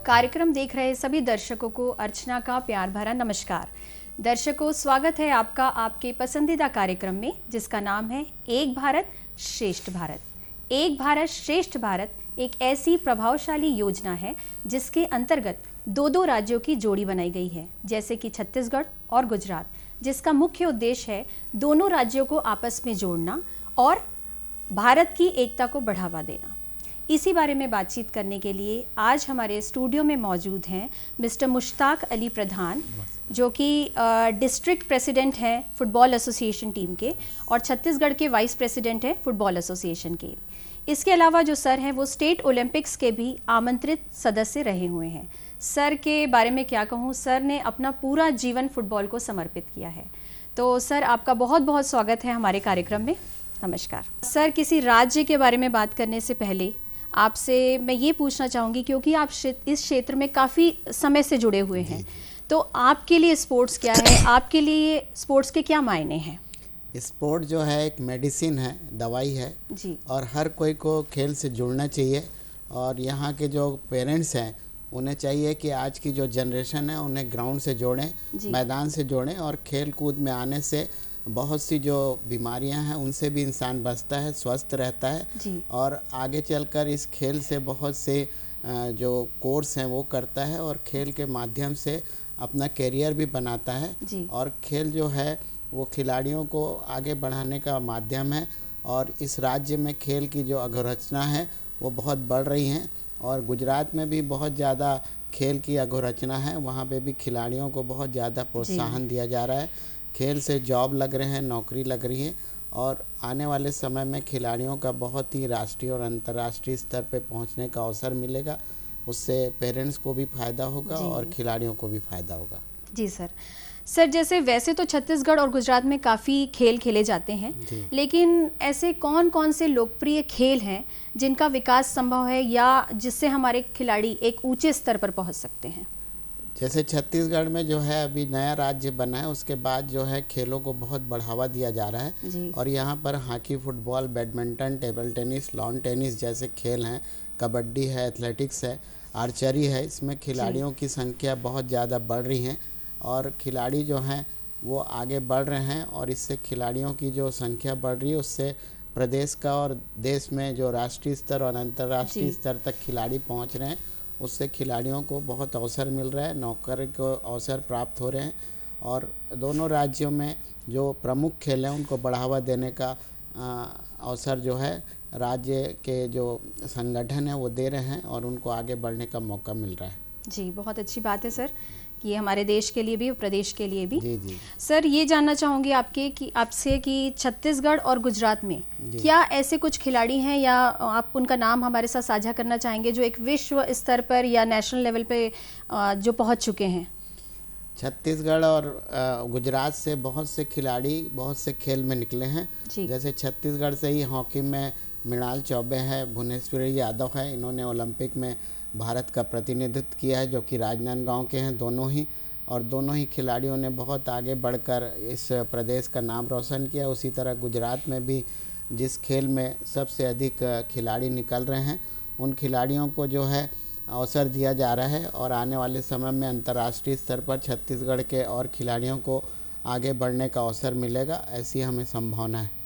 कार्यक्रम देख रहे सभी दर्शकों को अर्चना का प्यार भरा नमस्कार। दर्शकों, स्वागत है आपका आपके पसंदीदा कार्यक्रम में, जिसका नाम है एक भारत श्रेष्ठ भारत। एक भारत श्रेष्ठ भारत एक ऐसी प्रभावशाली योजना है जिसके अंतर्गत दो राज्यों की जोड़ी बनाई गई है, जैसे कि छत्तीसगढ़ और गुजरात, जिसका मुख्य उद्देश्य है दोनों राज्यों को आपस में जोड़ना और भारत की एकता को बढ़ावा देना। इसी बारे में बातचीत करने के लिए आज हमारे स्टूडियो में मौजूद हैं मिस्टर मुश्ताक अली प्रधान, जो कि डिस्ट्रिक्ट प्रेसिडेंट हैं फुटबॉल एसोसिएशन टीम के और छत्तीसगढ़ के वाइस प्रेसिडेंट हैं फुटबॉल एसोसिएशन के। इसके अलावा जो सर हैं वो स्टेट ओलंपिक्स के भी आमंत्रित सदस्य रहे हुए हैं। सर के बारे में क्या कहूँ, सर ने अपना पूरा जीवन फुटबॉल को समर्पित किया है। तो सर, आपका बहुत बहुत स्वागत है हमारे कार्यक्रम में। नमस्कार सर। किसी राज्य के बारे में बात करने से पहले आपसे मैं ये पूछना चाहूँगी, क्योंकि आप इस क्षेत्र में काफ़ी समय से जुड़े हुए हैं, तो आपके लिए स्पोर्ट्स क्या है, आपके लिए स्पोर्ट्स के क्या मायने हैं? स्पोर्ट जो है एक मेडिसिन है, दवाई है जी। और हर कोई को खेल से जुड़ना चाहिए। और यहाँ के जो पेरेंट्स हैं उन्हें चाहिए कि आज की जो जनरेशन है उन्हें ग्राउंड से जोड़ें, मैदान से जोड़ें, और खेल कूद में आने से बहुत सी जो बीमारियां हैं उनसे भी इंसान बचता है, स्वस्थ रहता है और आगे चलकर इस खेल से बहुत से जो कोर्स हैं वो करता है और खेल के माध्यम से अपना करियर भी बनाता है। और खेल जो है वो खिलाड़ियों को आगे बढ़ाने का माध्यम है। और इस राज्य में खेल की जो अधोरचना है वो बहुत बढ़ रही हैं और गुजरात में भी बहुत ज़्यादा खेल की अधोरचना है। वहाँ पे भी खिलाड़ियों को बहुत ज़्यादा प्रोत्साहन दिया जा रहा है। खेल से जॉब लग रहे हैं, नौकरी लग रही है और आने वाले समय में खिलाड़ियों का बहुत ही राष्ट्रीय और अंतर्राष्ट्रीय स्तर पर पहुंचने का अवसर मिलेगा। उससे पेरेंट्स को भी फ़ायदा होगा और खिलाड़ियों को भी फ़ायदा होगा। जी सर। सर, जैसे वैसे तो छत्तीसगढ़ और गुजरात में काफ़ी खेल खेले जाते हैं, लेकिन ऐसे कौन कौन से लोकप्रिय खेल हैं जिनका विकास संभव है या जिससे हमारे खिलाड़ी एक ऊंचे स्तर पर पहुंच सकते हैं? जैसे छत्तीसगढ़ में जो है अभी नया राज्य बना है, उसके बाद जो है खेलों को बहुत बढ़ावा दिया जा रहा है और यहाँ पर hockey, football, badminton, table tennis, lawn tennis जैसे खेल हैं, कबड्डी है, एथलेटिक्स है, आर्चरी है। इसमें खिलाड़ियों की संख्या बहुत ज़्यादा बढ़ रही है और खिलाड़ी जो हैं वो आगे बढ़ रहे हैं और इससे खिलाड़ियों की जो संख्या बढ़ रही है उससे प्रदेश का और देश में जो राष्ट्रीय स्तर और अंतर्राष्ट्रीय स्तर तक खिलाड़ी पहुँच रहे हैं। उससे खिलाड़ियों को बहुत अवसर मिल रहा है, नौकरी को अवसर प्राप्त हो रहे हैं और दोनों राज्यों में जो प्रमुख खेल हैं उनको बढ़ावा देने का अवसर जो है राज्य के जो संगठन है वो दे रहे हैं और उनको आगे बढ़ने का मौका मिल रहा है। जी, बहुत अच्छी बात है सर, ये हमारे देश के लिए भी और प्रदेश के लिए भी। जी। सर, ये जानना चाहूँगी आपसे कि छत्तीसगढ़ और गुजरात में क्या ऐसे कुछ खिलाड़ी हैं या आप उनका नाम हमारे साथ साझा करना चाहेंगे जो एक विश्व स्तर पर या नेशनल लेवल पे जो पहुँच चुके हैं? छत्तीसगढ़ और गुजरात से बहुत से खिलाड़ी बहुत से खेल में निकले हैं। जैसे छत्तीसगढ़ से ही हॉकी में मृणाल चौबे है, भुवनेश्वरी यादव है। इन्होंने ओलंपिक में भारत का प्रतिनिधित्व किया है, जो कि राजनांदगांव के हैं दोनों ही। और दोनों ही खिलाड़ियों ने बहुत आगे बढ़कर इस प्रदेश का नाम रोशन किया। उसी तरह गुजरात में भी जिस खेल में सबसे अधिक खिलाड़ी निकल रहे हैं उन खिलाड़ियों को जो है अवसर दिया जा रहा है और आने वाले समय में अंतर्राष्ट्रीय स्तर पर छत्तीसगढ़ के और खिलाड़ियों को आगे बढ़ने का अवसर मिलेगा, ऐसी हमें संभावना है।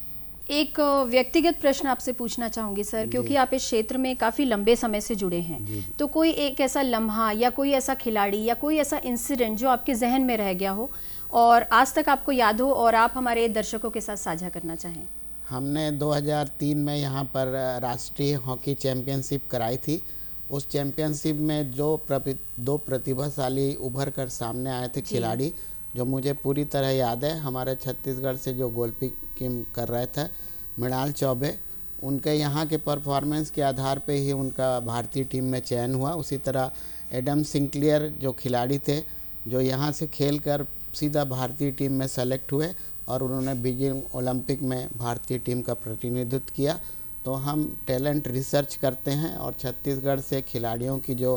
एक व्यक्तिगत प्रश्न आपसे पूछना चाहूँगी सर, क्योंकि आप इस क्षेत्र में काफ़ी लंबे समय से जुड़े हैं, तो कोई एक ऐसा लम्हा या कोई ऐसा खिलाड़ी या कोई ऐसा इंसिडेंट जो आपके जहन में रह गया हो और आज तक आपको याद हो और आप हमारे दर्शकों के साथ साझा करना चाहें? हमने 2003 में यहाँ पर राष्ट्रीय हॉकी चैम्पियनशिप कराई थी। उस चैम्पियनशिप में जो दो प्रतिभाशाली उभर कर सामने आए थे खिलाड़ी, जो मुझे पूरी तरह याद है। हमारे छत्तीसगढ़ से जो गोलकीपिंग कर रहे थे मृणाल चौबे, उनके यहाँ के परफॉर्मेंस के आधार पे ही उनका भारतीय टीम में चयन हुआ। उसी तरह एडम सिंक्लियर जो खिलाड़ी थे, जो यहाँ से खेलकर सीधा भारतीय टीम में सेलेक्ट हुए और उन्होंने बीजिंग ओलंपिक में भारतीय टीम का प्रतिनिधित्व किया। तो हम टैलेंट रिसर्च करते हैं और छत्तीसगढ़ से खिलाड़ियों की जो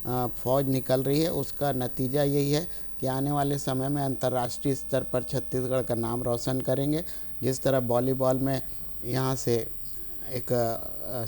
फ़ौज निकल रही है उसका नतीजा यही है कि आने वाले समय में अंतर्राष्ट्रीय स्तर पर छत्तीसगढ़ का नाम रोशन करेंगे। जिस तरह वॉलीबॉल में यहाँ से एक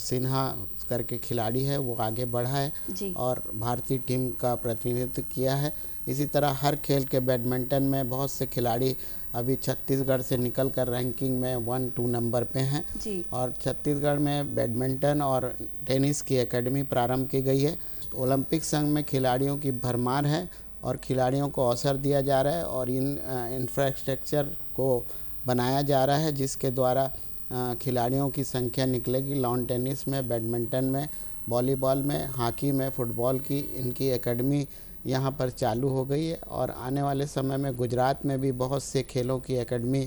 सिन्हा करके खिलाड़ी है वो आगे बढ़ा है जी। और भारतीय टीम का प्रतिनिधित्व किया है। इसी तरह हर खेल के बैडमिंटन में बहुत से खिलाड़ी अभी छत्तीसगढ़ से निकल कर रैंकिंग में 1-2 नंबर पे हैं जी। और छत्तीसगढ़ में बैडमिंटन और टेनिस की एकेडमी प्रारंभ की गई है। ओलंपिक संघ में खिलाड़ियों की भरमार है और खिलाड़ियों को अवसर दिया जा रहा है और इन इंफ्रास्ट्रक्चर को बनाया जा रहा है जिसके द्वारा खिलाड़ियों की संख्या निकलेगी। लॉन टेनिस में, बैडमिंटन में, वॉलीबॉल में, हॉकी में, फुटबॉल की इनकी एकेडमी यहाँ पर चालू हो गई है और आने वाले समय में गुजरात में भी बहुत से खेलों की एकेडमी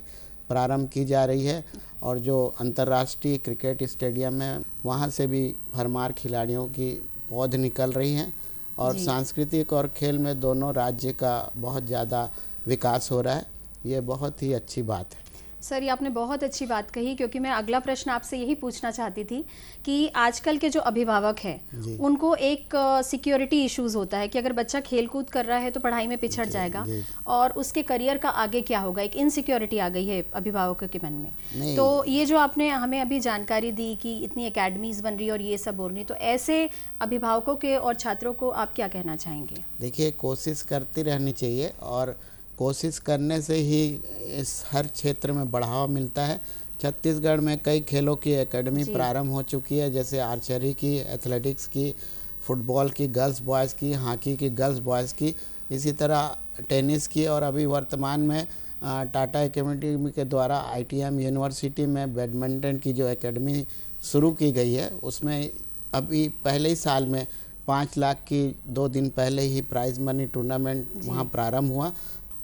प्रारंभ की जा रही है और जो अंतर्राष्ट्रीय क्रिकेट स्टेडियम है वहाँ से भी भरमार खिलाड़ियों की पौध निकल रही हैं और सांस्कृतिक और खेल में दोनों राज्य का बहुत ज़्यादा विकास हो रहा है। ये बहुत ही अच्छी बात है। सर, ये आपने बहुत अच्छी बात कही, क्योंकि मैं अगला प्रश्न आपसे यही पूछना चाहती थी कि आजकल के जो अभिभावक हैं उनको एक सिक्योरिटी इश्यूज होता है कि अगर बच्चा खेल कूद कर रहा है तो पढ़ाई में पिछड़ जाएगा और उसके करियर का आगे क्या होगा, एक इनसिक्योरिटी आ गई है अभिभावकों के मन में। तो ये जो आपने हमें अभी जानकारी दी कि इतनी एकेडमीज बन रही और ये सब बोल रही, तो ऐसे अभिभावकों के और छात्रों को आप क्या कहना चाहेंगे? देखिए, कोशिश करती रहनी चाहिए और कोशिश करने से ही इस हर क्षेत्र में बढ़ावा मिलता है। छत्तीसगढ़ में कई खेलों की एकेडमी प्रारंभ हो चुकी है, जैसे आर्चरी की, एथलेटिक्स की, फुटबॉल की, गर्ल्स बॉयज़ की, हॉकी की, गर्ल्स बॉयज़ की, इसी तरह टेनिस की और अभी वर्तमान में टाटा एकेडमी के द्वारा ITM यूनिवर्सिटी में बैडमिंटन की जो एकेडमी शुरू की गई है उसमें अभी पहले ही साल में 5 लाख की 2 दिन पहले ही प्राइज़ मनी टूर्नामेंट वहाँ प्रारंभ हुआ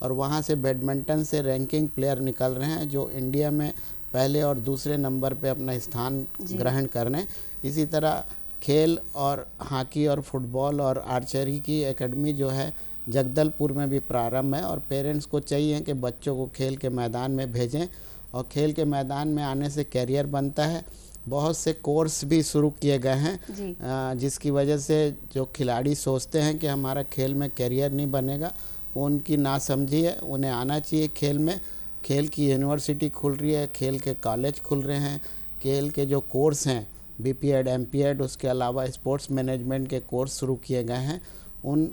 और वहाँ से बैडमिंटन से रैंकिंग प्लेयर निकल रहे हैं जो इंडिया में पहले और दूसरे नंबर पे अपना स्थान ग्रहण कर रहे हैं। इसी तरह खेल और हॉकी और फुटबॉल और आर्चरी की एकेडमी जो है जगदलपुर में भी प्रारंभ है और पेरेंट्स को चाहिए कि बच्चों को खेल के मैदान में भेजें और खेल के मैदान में आने से कैरियर बनता है। बहुत से कोर्स भी शुरू किए गए हैं जिसकी वजह से जो खिलाड़ी सोचते हैं कि हमारा खेल में कैरियर नहीं बनेगा, वो उनकी नासमझी है। उन्हें आना चाहिए खेल में। खेल की यूनिवर्सिटी खुल रही है, खेल के कॉलेज खुल रहे हैं, खेल के जो कोर्स हैं BPEd, MPEd, उसके अलावा स्पोर्ट्स मैनेजमेंट के कोर्स शुरू किए गए हैं। उन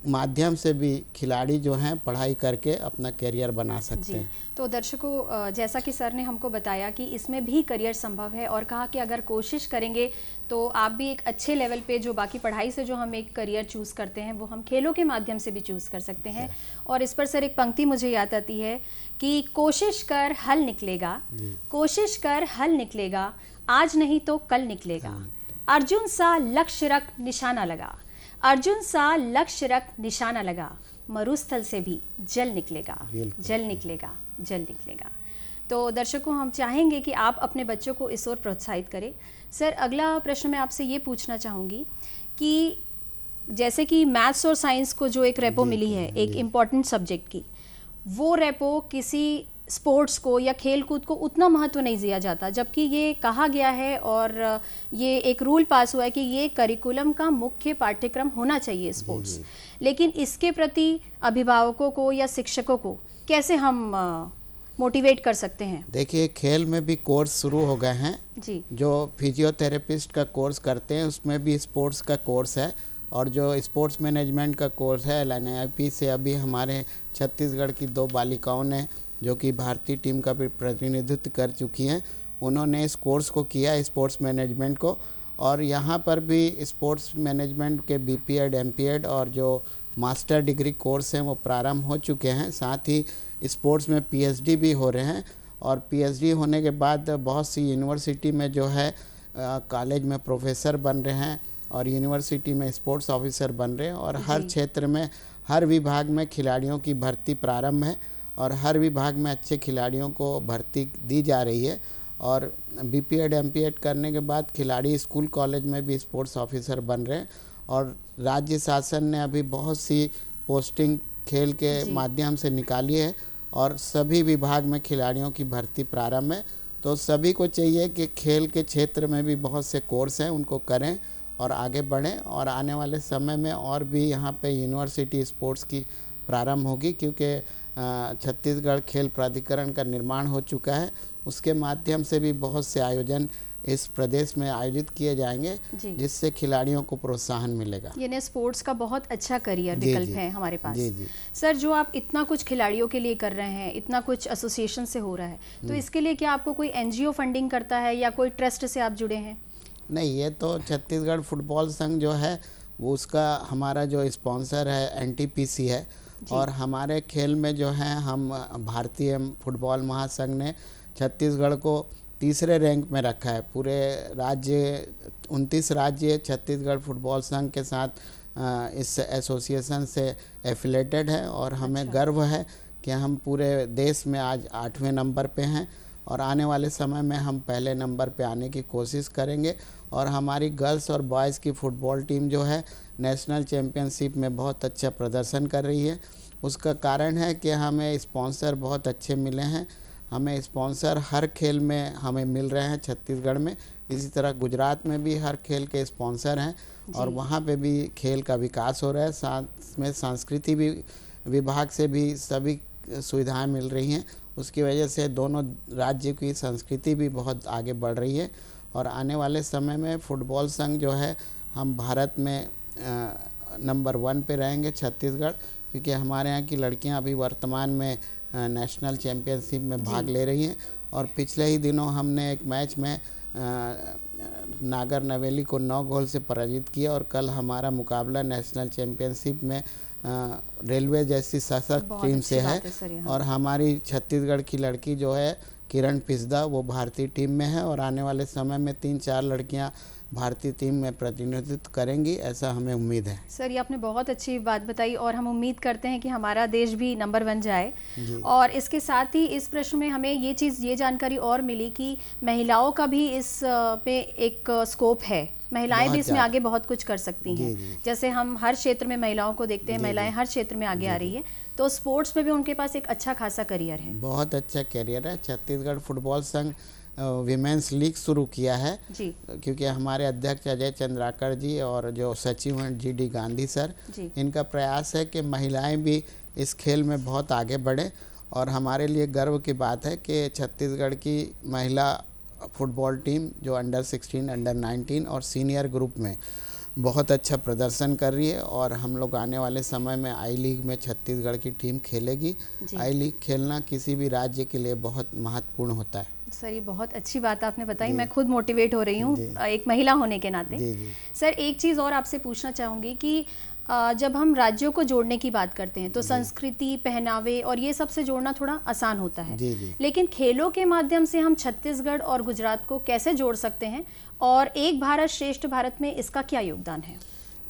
माध्यम से भी खिलाड़ी जो हैं पढ़ाई करके अपना करियर बना सकते हैं। तो दर्शकों, जैसा कि सर ने हमको बताया कि इसमें भी करियर संभव है और कहा कि अगर कोशिश करेंगे तो आप भी एक अच्छे लेवल पे, जो बाकी पढ़ाई से जो हम एक करियर चूज़ करते हैं वो हम खेलों के माध्यम से भी चूज़ कर सकते हैं। और इस पर सर एक पंक्ति मुझे याद आती है कि कोशिश कर हल निकलेगा, कोशिश कर हल निकलेगा, आज नहीं तो कल निकलेगा, अर्जुन सा लक्ष्य रख निशाना लगा, अर्जुन सा लक्ष्य रख निशाना लगा, मरुस्थल से भी जल निकलेगा, जल निकलेगा, जल निकलेगा। तो दर्शकों, हम चाहेंगे कि आप अपने बच्चों को इस ओर प्रोत्साहित करें। सर, अगला प्रश्न मैं आपसे ये पूछना चाहूँगी कि जैसे कि मैथ्स और साइंस को जो एक रेपो मिली है एक इम्पॉर्टेंट सब्जेक्ट की, वो रेपो किसी स्पोर्ट्स को या खेल कूद को उतना महत्व नहीं दिया जाता, जबकि ये कहा गया है और ये एक रूल पास हुआ है कि ये करिकुलम का मुख्य पाठ्यक्रम होना चाहिए स्पोर्ट्स। लेकिन इसके प्रति अभिभावकों को या शिक्षकों को कैसे हम मोटिवेट कर सकते हैं? देखिए, खेल में भी कोर्स शुरू हो गए हैं जी। जो फिजियोथेरेपिस्ट का कोर्स करते हैं उसमें भी स्पोर्ट्स का कोर्स है और जो स्पोर्ट्स मैनेजमेंट का कोर्स है LNIP से अभी हमारे छत्तीसगढ़ की 2 बालिकाओं ने जो कि भारतीय टीम का भी प्रतिनिधित्व कर चुकी हैं, उन्होंने इस कोर्स को किया, स्पोर्ट्स मैनेजमेंट को। और यहाँ पर भी स्पोर्ट्स मैनेजमेंट के BPEd, MPEd और जो मास्टर डिग्री कोर्स हैं वो प्रारंभ हो चुके हैं। साथ ही स्पोर्ट्स में PhD भी हो रहे हैं और PhD होने के बाद बहुत सी यूनिवर्सिटी में जो है कॉलेज में प्रोफेसर बन रहे हैं और यूनिवर्सिटी में स्पोर्ट्स ऑफिसर बन रहे हैं और हर क्षेत्र में, हर विभाग में खिलाड़ियों की भर्ती प्रारंभ है और हर विभाग में अच्छे खिलाड़ियों को भर्ती दी जा रही है। और BPEd, MPEd करने के बाद खिलाड़ी स्कूल कॉलेज में भी स्पोर्ट्स ऑफिसर बन रहे हैं और राज्य शासन ने अभी बहुत सी पोस्टिंग खेल के माध्यम से निकाली है और सभी विभाग में खिलाड़ियों की भर्ती प्रारंभ है। तो सभी को चाहिए कि खेल के क्षेत्र में भी बहुत से कोर्स हैं, उनको करें और आगे बढ़ें। और आने वाले समय में और भी यहाँ पे यूनिवर्सिटी स्पोर्ट्स की प्रारंभ होगी, क्योंकि छत्तीसगढ़ खेल प्राधिकरण का निर्माण हो चुका है, उसके माध्यम से भी बहुत से आयोजन इस प्रदेश में आयोजित किए जाएंगे, जिससे खिलाड़ियों को प्रोत्साहन मिलेगा। यानी स्पोर्ट्स का बहुत अच्छा करियर विकल्प है हमारे पास। जी। सर, जो आप इतना कुछ खिलाड़ियों के लिए कर रहे हैं, इतना कुछ एसोसिएशन से हो रहा है, तो इसके लिए क्या आपको कोई एनजीओ फंडिंग करता है या कोई ट्रस्ट से आप जुड़े हैं? नहीं, ये तो छत्तीसगढ़ फुटबॉल संघ जो है वो उसका हमारा जो स्पॉन्सर है एनटीपीसी है, और हमारे खेल में जो है हम भारतीय फुटबॉल महासंघ ने छत्तीसगढ़ को तीसरे रैंक में रखा है। पूरे राज्य 29 राज्य छत्तीसगढ़ फुटबॉल संघ के साथ इस एसोसिएशन से एफिलेटेड है, और हमें गर्व है कि हम पूरे देश में आज 8वें नंबर पे हैं, और आने वाले समय में हम पहले नंबर पे आने की कोशिश करेंगे। और हमारी गर्ल्स और बॉयज़ की फ़ुटबॉल टीम जो है नेशनल चैम्पियनशिप में बहुत अच्छा प्रदर्शन कर रही है। उसका कारण है कि हमें स्पॉन्सर बहुत अच्छे मिले हैं। हमें स्पॉन्सर हर खेल में हमें मिल रहे हैं छत्तीसगढ़ में। इसी तरह गुजरात में भी हर खेल के स्पॉन्सर हैं, और वहाँ पे भी खेल का विकास हो रहा है। साथ में संस्कृति भी विभाग से भी सभी सुविधाएं मिल रही हैं। उसकी वजह से दोनों राज्य की संस्कृति भी बहुत आगे बढ़ रही है, और आने वाले समय में फुटबॉल संघ जो है हम भारत में नंबर 1 पे रहेंगे छत्तीसगढ़, क्योंकि हमारे यहाँ की लड़कियां अभी वर्तमान में नेशनल चैम्पियनशिप में भाग ले रही हैं। और पिछले ही दिनों हमने एक मैच में नागर नवेली को 9 गोल से पराजित किया, और कल हमारा मुकाबला नेशनल चैम्पियनशिप में रेलवे जैसी सशक्त टीम से है। और हमारी छत्तीसगढ़ की लड़की जो है किरण पिस्दा, वो भारतीय टीम में है, और आने वाले समय में 3-4 लड़कियां भारतीय टीम में प्रतिनिधित्व करेंगी, ऐसा हमें उम्मीद है। सर, ये आपने बहुत अच्छी बात बताई, और हम उम्मीद करते हैं कि हमारा देश भी नंबर 1 जाए। और इसके साथ ही इस प्रश्न में हमें ये जानकारी और मिली कि महिलाओं का भी इस पे एक स्कोप है। महिलाएं भी इसमें आगे बहुत कुछ कर सकती हैं। जैसे हम हर क्षेत्र में महिलाओं को देखते हैं, महिलाएं हर क्षेत्र में आगे आ रही है, तो स्पोर्ट्स में भी उनके पास एक अच्छा खासा करियर है। बहुत अच्छा करियर है। छत्तीसगढ़ फुटबॉल संघ विमेंस लीग शुरू किया है जी, क्योंकि हमारे अध्यक्ष अजय चंद्राकर जी और जो सचिव हैं GD गांधी सर, इनका प्रयास है कि महिलाएं भी इस खेल में बहुत आगे बढ़े। और हमारे लिए गर्व की बात है कि छत्तीसगढ़ की महिला फुटबॉल टीम जो अंडर 16, अंडर 19 और सीनियर ग्रुप में बहुत अच्छा प्रदर्शन कर रही है, और हम लोग आने वाले समय में आई लीग में छत्तीसगढ़ की टीम खेलेगी। आई लीग खेलना किसी भी राज्य के लिए बहुत महत्वपूर्ण होता है। सर, ये बहुत अच्छी बात आपने बताई, मैं खुद मोटिवेट हो रही हूँ एक महिला होने के नाते। सर, एक चीज़ और आपसे पूछना चाहूँगी कि जब हम राज्यों को जोड़ने की बात करते हैं तो संस्कृति, पहनावे और ये सब से जोड़ना थोड़ा आसान होता है, लेकिन खेलों के माध्यम से हम छत्तीसगढ़ और गुजरात को कैसे जोड़ सकते हैं, और एक भारत श्रेष्ठ भारत में इसका क्या योगदान है?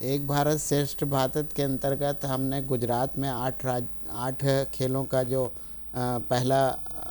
एक भारत श्रेष्ठ भारत के अंतर्गत हमने गुजरात में 8 खेलों का जो पहला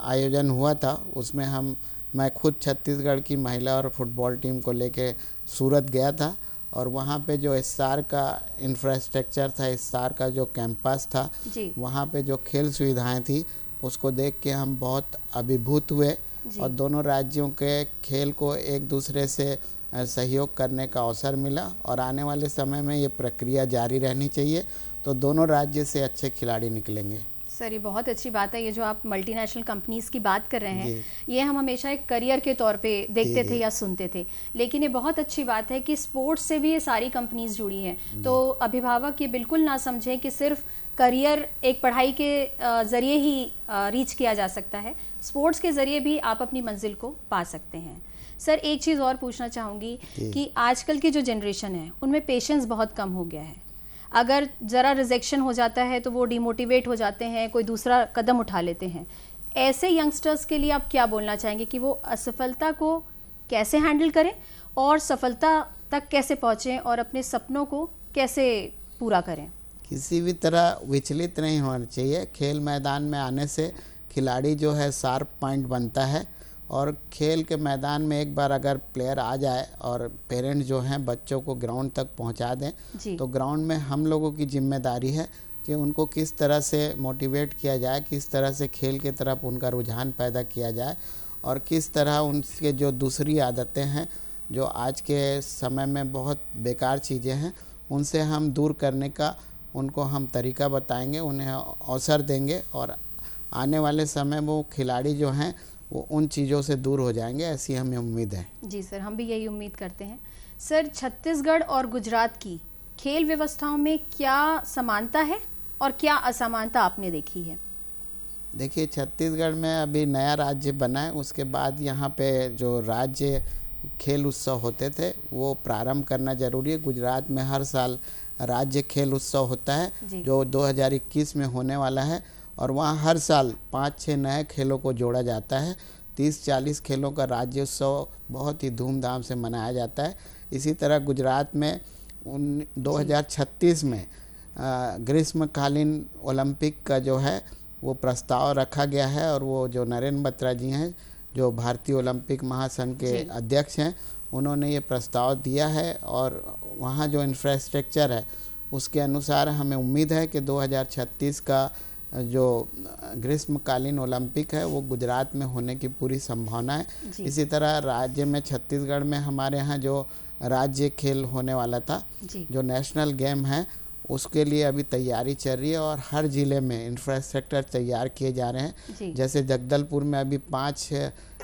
आयोजन हुआ था, उसमें मैं खुद छत्तीसगढ़ की महिला और फुटबॉल टीम को लेके सूरत गया था, और वहाँ पे जो एस्सार का इंफ्रास्ट्रक्चर था, एस्सार का जो कैंपस था, वहाँ पे जो खेल सुविधाएं थी, उसको देख के हम बहुत अभिभूत हुए, और दोनों राज्यों के खेल को एक दूसरे से सहयोग करने का अवसर मिला। और आने वाले समय में ये प्रक्रिया जारी रहनी चाहिए, तो दोनों राज्य से अच्छे खिलाड़ी निकलेंगे। सर, ये बहुत अच्छी बात है। ये जो आप मल्टीनेशनल कंपनीज की बात कर रहे हैं, ये हम हमेशा एक करियर के तौर पे देखते थे या सुनते थे, लेकिन ये बहुत अच्छी बात है कि स्पोर्ट्स से भी ये सारी कंपनीज जुड़ी हैं। तो अभिभावक ये बिल्कुल ना समझें कि सिर्फ करियर एक पढ़ाई के ज़रिए ही रीच किया जा सकता है, स्पोर्ट्स के ज़रिए भी आप अपनी मंजिल को पा सकते हैं। सर, एक चीज़ और पूछना चाहूँगी कि आजकल की जो जनरेशन है उनमें पेशेंस बहुत कम हो गया है। अगर ज़रा रिजेक्शन हो जाता है तो वो डिमोटिवेट हो जाते हैं, कोई दूसरा कदम उठा लेते हैं। ऐसे यंगस्टर्स के लिए आप क्या बोलना चाहेंगे कि वो असफलता को कैसे हैंडल करें और सफलता तक कैसे पहुँचें और अपने सपनों को कैसे पूरा करें? किसी भी तरह विचलित नहीं होना चाहिए। खेल मैदान में आने से खिलाड़ी जो है शार्प पॉइंट बनता है, और खेल के मैदान में एक बार अगर प्लेयर आ जाए और पेरेंट्स जो हैं बच्चों को ग्राउंड तक पहुंचा दें, तो ग्राउंड में हम लोगों की जिम्मेदारी है कि उनको किस तरह से मोटिवेट किया जाए, किस तरह से खेल की तरफ उनका रुझान पैदा किया जाए, और किस तरह उनके जो दूसरी आदतें हैं जो आज के समय में बहुत बेकार चीज़ें हैं, उनसे हम दूर करने का उनको हम तरीका बताएंगे, उन्हें अवसर देंगे, और आने वाले समय वो खिलाड़ी जो हैं वो उन चीज़ों से दूर हो जाएंगे, ऐसी हमें उम्मीद है। जी सर, हम भी यही उम्मीद करते हैं। सर, छत्तीसगढ़ और गुजरात की खेल व्यवस्थाओं में क्या समानता है और क्या असमानता आपने देखी है? देखिए, छत्तीसगढ़ में अभी नया राज्य बना है, उसके बाद यहाँ पे जो राज्य खेल उत्सव होते थे वो प्रारंभ करना ज़रूरी है। गुजरात में हर साल राज्य खेल उत्सव होता है जो 2021 में होने वाला है, और वहाँ हर साल 5-6 नए खेलों को जोड़ा जाता है। 30-40 खेलों का राज्य उत्सव बहुत ही धूमधाम से मनाया जाता है। इसी तरह गुजरात में 2036 में ग्रीष्मकालीन ओलंपिक का जो है वो प्रस्ताव रखा गया है, और वो जो नरेंद्र बत्रा जी हैं जो भारतीय ओलंपिक महासंघ के अध्यक्ष हैं, उन्होंने ये प्रस्ताव दिया है। और वहाँ जो इंफ्रास्ट्रक्चर है उसके अनुसार हमें उम्मीद है कि 2036 का जो ग्रीष्मकालीन ओलंपिक है वो गुजरात में होने की पूरी संभावना है। इसी तरह राज्य में छत्तीसगढ़ में हमारे यहाँ जो राज्य खेल होने वाला था, जो नेशनल गेम है, उसके लिए अभी तैयारी चल रही है और हर ज़िले में इंफ्रास्ट्रक्चर तैयार किए जा रहे हैं। जैसे जगदलपुर में अभी 5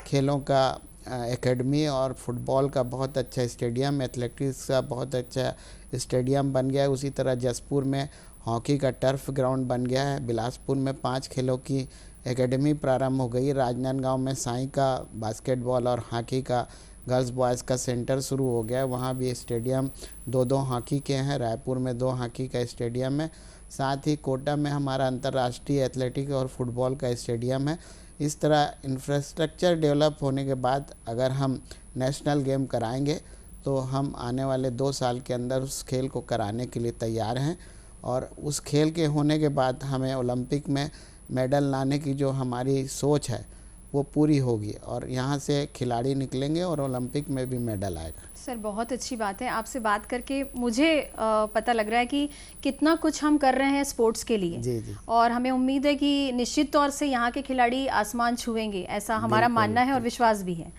खेलों का एकेडमी और फुटबॉल का बहुत अच्छा स्टेडियम, एथलेटिक्स का बहुत अच्छा स्टेडियम बन गया है। उसी तरह जसपुर में हॉकी का टर्फ ग्राउंड बन गया है। बिलासपुर में 5 खेलों की एकेडमी प्रारंभ हो गई। राजनांदगांव में साई का बास्केटबॉल और हॉकी का गर्ल्स बॉयज़ का सेंटर शुरू हो गया है, वहाँ भी स्टेडियम 2-2 हॉकी के हैं। रायपुर में 2 हॉकी का स्टेडियम है। साथ ही कोटा में हमारा अंतर्राष्ट्रीय एथलेटिक्स और फुटबॉल का स्टेडियम है। इस तरह इंफ्रास्ट्रक्चर डेवलप होने के बाद अगर हम नेशनल गेम कराएंगे तो हम आने वाले 2 साल के अंदर उस खेल को कराने के लिए तैयार हैं, और उस खेल के होने के बाद हमें ओलंपिक में मेडल लाने की जो हमारी सोच है वो पूरी होगी, और यहाँ से खिलाड़ी निकलेंगे और ओलंपिक में भी मेडल आएगा। सर, बहुत अच्छी बात है। आपसे बात करके मुझे पता लग रहा है कि कितना कुछ हम कर रहे हैं स्पोर्ट्स के लिए। जी। और हमें उम्मीद है कि निश्चित तौर से यहाँ के खिलाड़ी आसमान छुएंगे, ऐसा हमारा मानना है और विश्वास भी है।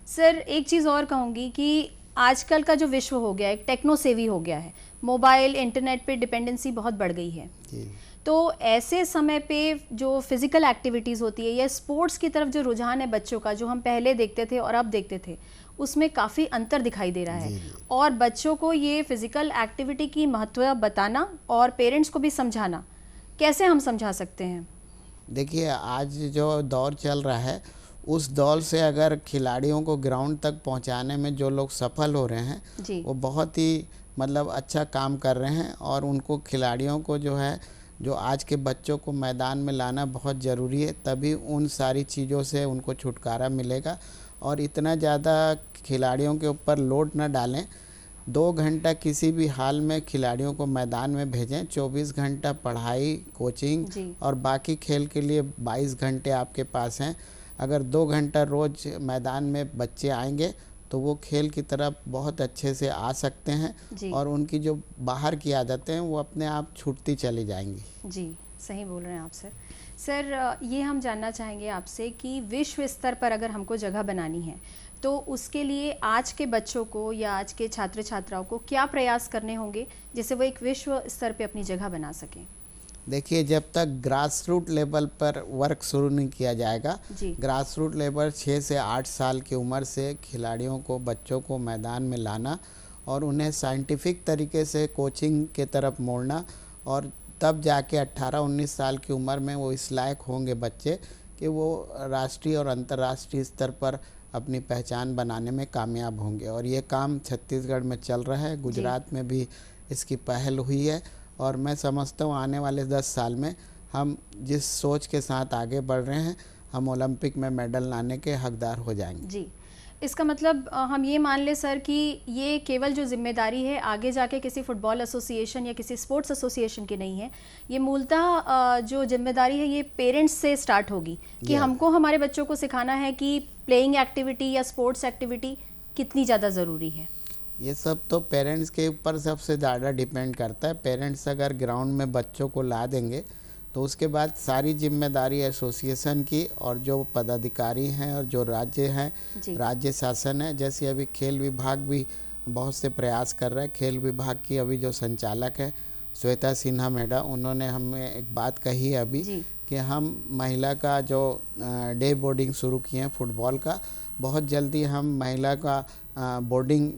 सर, एक चीज़ और कहूँगी कि आजकल का जो विश्व हो गया है, एक टेक्नो सेवी हो गया है, मोबाइल इंटरनेट पे डिपेंडेंसी बहुत बढ़ गई है। तो ऐसे समय पे जो फिज़िकल एक्टिविटीज़ होती है या स्पोर्ट्स की तरफ जो रुझान है बच्चों का, जो हम पहले देखते थे और अब देखते थे, उसमें काफ़ी अंतर दिखाई दे रहा है। और बच्चों को ये फिज़िकल एक्टिविटी की महत्व बताना और पेरेंट्स को भी समझाना, कैसे हम समझा सकते हैं? देखिए, आज जो दौर चल रहा है उस दौर से अगर खिलाड़ियों को ग्राउंड तक पहुंचाने में जो लोग सफल हो रहे हैं वो बहुत ही मतलब अच्छा काम कर रहे हैं, और उनको खिलाड़ियों को जो है, जो आज के बच्चों को मैदान में लाना बहुत ज़रूरी है, तभी उन सारी चीज़ों से उनको छुटकारा मिलेगा। और इतना ज़्यादा खिलाड़ियों के ऊपर लोड न डालें। 2 घंटा किसी भी हाल में खिलाड़ियों को मैदान में भेजें। 24 घंटा पढ़ाई, कोचिंग और बाकी खेल के लिए 22 घंटे आपके पास हैं। अगर 2 घंटा रोज़ मैदान में बच्चे आएंगे तो वो खेल की तरफ बहुत अच्छे से आ सकते हैं, और उनकी जो बाहर की आदतें हैं वो अपने आप छूटती चली जाएंगी। जी, सही बोल रहे हैं आप सर। सर, ये हम जानना चाहेंगे आपसे कि विश्व स्तर पर अगर हमको जगह बनानी है तो उसके लिए आज के बच्चों को या आज के छात्र छात्राओं को क्या प्रयास करने होंगे जिससे वो एक विश्व स्तर पे अपनी जगह बना सकें? देखिए, जब तक ग्रास रूट लेवल पर वर्क शुरू नहीं किया जाएगा, ग्रास रूट लेवल 6 से 8 साल की उम्र से खिलाड़ियों को, बच्चों को मैदान में लाना और उन्हें साइंटिफिक तरीके से कोचिंग के तरफ मोड़ना, और तब जाके 18-19 साल की उम्र में वो इस लायक होंगे बच्चे कि वो राष्ट्रीय और अंतर्राष्ट्रीय स्तर पर अपनी पहचान बनाने में कामयाब होंगे। और ये काम छत्तीसगढ़ में चल रहा है, गुजरात में भी इसकी पहल हुई है, और मैं समझता हूँ आने वाले 10 साल में हम जिस सोच के साथ आगे बढ़ रहे हैं, हम ओलंपिक में मेडल लाने के हकदार हो जाएंगे। जी, इसका मतलब हम ये मान ले सर कि ये केवल जो जिम्मेदारी है आगे जाके किसी फुटबॉल एसोसिएशन या किसी स्पोर्ट्स एसोसिएशन की नहीं है, ये मूलतः जो जिम्मेदारी है ये पेरेंट्स से स्टार्ट होगी कि हमको हमारे बच्चों को सिखाना है कि प्लेइंग एक्टिविटी या स्पोर्ट्स एक्टिविटी कितनी ज़्यादा ज़रूरी है। ये सब तो पेरेंट्स के ऊपर सबसे ज़्यादा डिपेंड करता है। पेरेंट्स अगर ग्राउंड में बच्चों को ला देंगे तो उसके बाद सारी जिम्मेदारी एसोसिएशन की, और जो पदाधिकारी हैं और जो राज्य हैं, राज्य शासन है, जैसे अभी खेल विभाग भी बहुत से प्रयास कर रहा है। खेल विभाग की अभी जो संचालक है श्वेता सिन्हा मैडम, उन्होंने हमें एक बात कही है अभी कि हम महिला का जो डे बोर्डिंग शुरू किए हैं फुटबॉल का, बहुत जल्दी हम महिला का बोर्डिंग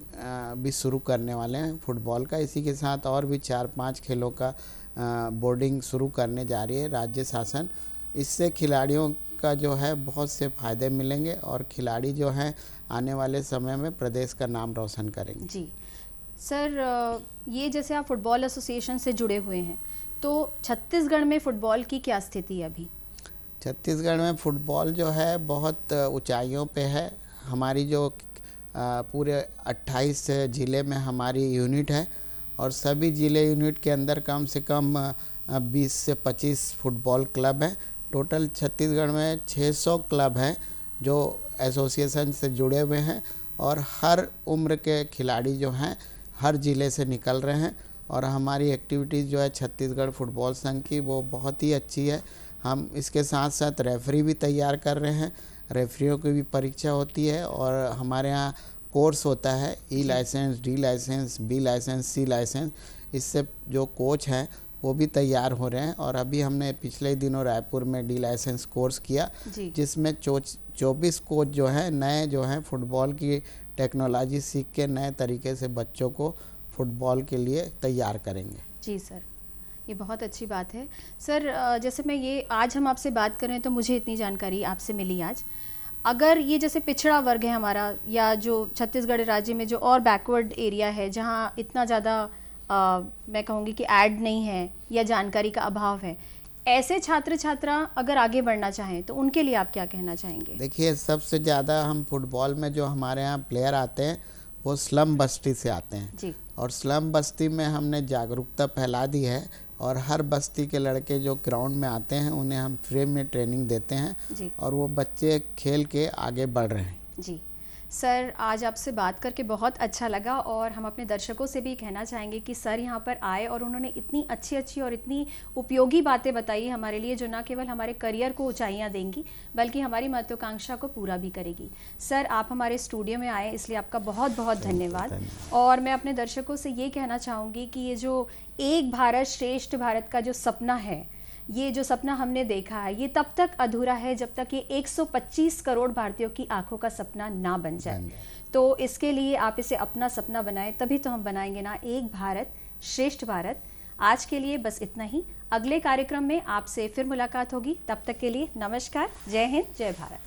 भी शुरू करने वाले हैं फुटबॉल का। इसी के साथ और भी 4-5 खेलों का बोर्डिंग शुरू करने जा रही है राज्य शासन। इससे खिलाड़ियों का जो है बहुत से फ़ायदे मिलेंगे और खिलाड़ी जो हैं आने वाले समय में प्रदेश का नाम रोशन करेंगे। जी सर, ये जैसे आप फुटबॉल एसोसिएशन से जुड़े हुए हैं, तो छत्तीसगढ़ में फ़ुटबॉल की क्या स्थिति है अभी? छत्तीसगढ़ में फ़ुटबॉल जो है बहुत ऊंचाइयों पे है। हमारी जो पूरे 28 ज़िले में हमारी यूनिट है और सभी ज़िले यूनिट के अंदर कम से कम 20 से 25 फुटबॉल क्लब हैं। टोटल छत्तीसगढ़ में 600 क्लब हैं जो एसोसिएशन से जुड़े हुए हैं और हर उम्र के खिलाड़ी जो हैं हर ज़िले से निकल रहे हैं। और हमारी एक्टिविटीज़ जो है छत्तीसगढ़ फुटबॉल संघ की वो बहुत ही अच्छी है। हम इसके साथ साथ रेफरी भी तैयार कर रहे हैं, रेफरियों की भी परीक्षा होती है और हमारे यहाँ कोर्स होता है E license, D license, B license, C license. इससे जो कोच हैं वो भी तैयार हो रहे हैं और अभी हमने पिछले दिनों रायपुर में डी लाइसेंस कोर्स किया जिसमें 24 कोच जो हैं नए जो हैं फुटबॉल की टेक्नोलॉजी सीख के नए तरीके से बच्चों को फुटबॉल के लिए तैयार करेंगे। जी सर, ये बहुत अच्छी बात है। सर, जैसे मैं ये आज हम आपसे बात कर रहे हैं तो मुझे इतनी जानकारी आपसे मिली आज। अगर ये जैसे पिछड़ा वर्ग है हमारा या जो छत्तीसगढ़ राज्य में जो और बैकवर्ड एरिया है जहाँ इतना ज़्यादा मैं कहूँगी कि ऐड नहीं है या जानकारी का अभाव है, ऐसे छात्र छात्रा अगर आगे बढ़ना चाहें तो उनके लिए आप क्या कहना चाहेंगे? देखिए, सबसे ज़्यादा हम फुटबॉल में जो हमारे यहाँ प्लेयर आते हैं वो स्लम बस्ती से आते हैं जी। और स्लम बस्ती में हमने जागरूकता फैला दी है और हर बस्ती के लड़के जो ग्राउंड में आते हैं उन्हें हम फ्री में ट्रेनिंग देते हैं जी। और वो बच्चे खेल के आगे बढ़ रहे हैं। जी सर, आज आपसे बात करके बहुत अच्छा लगा और हम अपने दर्शकों से भी कहना चाहेंगे कि सर यहाँ पर आए और उन्होंने इतनी अच्छी और इतनी उपयोगी बातें बताई हमारे लिए जो ना केवल हमारे करियर को ऊंचाइयाँ देंगी बल्कि हमारी महत्वाकांक्षा को पूरा भी करेगी। सर, आप हमारे स्टूडियो में आए इसलिए आपका बहुत बहुत धन्यवाद। और मैं अपने दर्शकों से ये कहना चाहूँगी कि ये जो एक भारत श्रेष्ठ भारत का जो सपना है, ये जो सपना हमने देखा है ये तब तक अधूरा है जब तक ये 125 करोड़ भारतीयों की आंखों का सपना ना बन जाए। तो इसके लिए आप इसे अपना सपना बनाएं, तभी तो हम बनाएंगे ना एक भारत श्रेष्ठ भारत। आज के लिए बस इतना ही। अगले कार्यक्रम में आपसे फिर मुलाकात होगी। तब तक के लिए नमस्कार, जय हिंद, जय भारत।